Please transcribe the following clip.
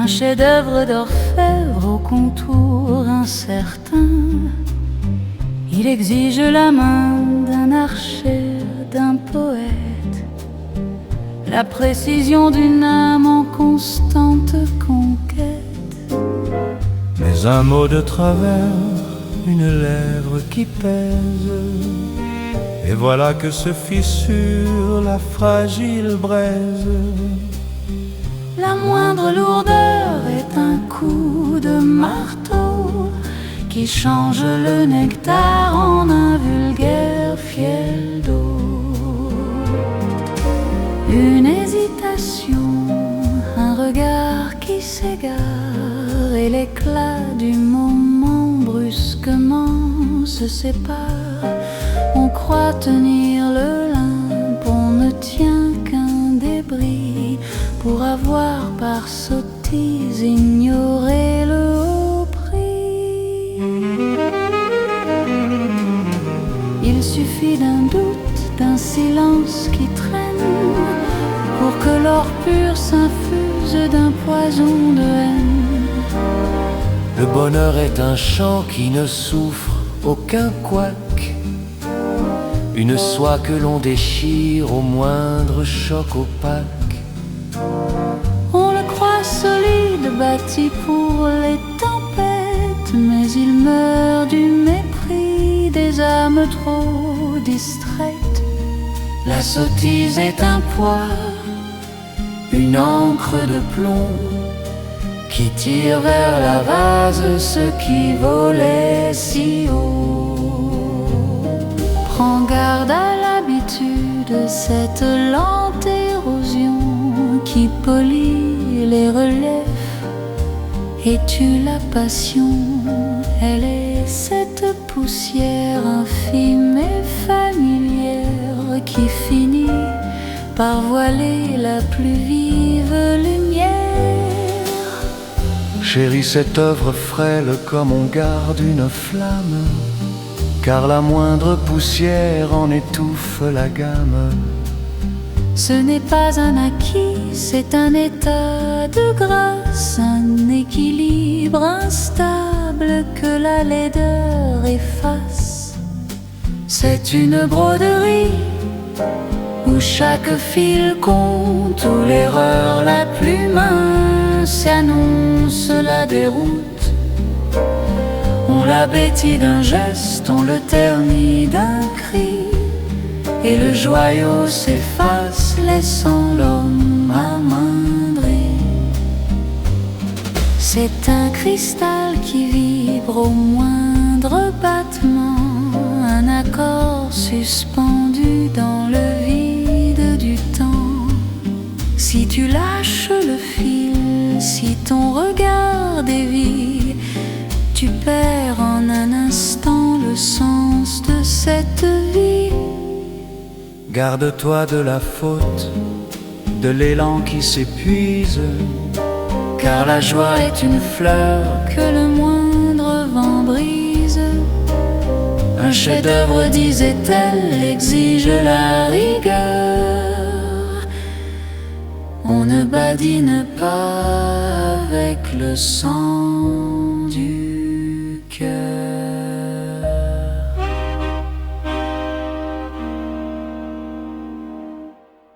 chef-d'œuvre d'orfèvre au contour incertain. Il exige la main d'un archer, d'un poète, la précision d'une âme en constante conquête. Mais un mot de travers, une lèvre qui pèse, et voilà que se fissure la fragile braise. La moindre lourdeur est un coup de marteau qui change le nectar en un vulgaire fiel d'eau. Une hésitation, un regard qui s'égare, et l'éclat du moment brusquement se sépare. On croit tenir l'Olympe, on ne tient qu'un débris, pour avoir par sottise ignoré le haut prix. Il suffit d'un doute, d'un silence qui traîne, pour que l'or pur s'infuse d'un poison de haine. Le bonheur est un chant qui ne souffre aucun couac, une soie que l'on déchire au moindre choc opaque. On le croit solide, bâti pour les tempêtes, mais il meurt du mépris des âmes trop distraites. La sottise est un poids, une encre de plomb, qui tire vers la vase ce qui volait si haut. Prends garde à l'habitude, cette lente érosion qui polie les reliefs et tue la passion. Elle est cette poussière infime et familière qui finit par voiler la plus vive lumière. Chéris cette œuvre frêle comme on garde une flamme, car la moindre poussière en étouffe la gamme. Ce n'est pas un acquis, c'est un état de grâce, un équilibre instable que la laideur efface. C'est une broderie où chaque fil compte, où l'erreur la plus mince annonce la déroute. On la bêtit d'un geste, on le ternit d'un cri, et le joyau s'efface, laissant l'homme amoindri. C'est un cristal qui vibre au moindre battement, un accord suspendu dans le vide du temps. Si tu lâches le fil, si ton regard dévie, tu perds en un instant le sens de cette vie. Garde-toi de la faute, de l'élan qui s'épuise, car la joie est une fleur que le moindre vent brise. Un chef-d'œuvre, disait-elle, exige la rigueur. On ne badine pas avec le sang du cœur.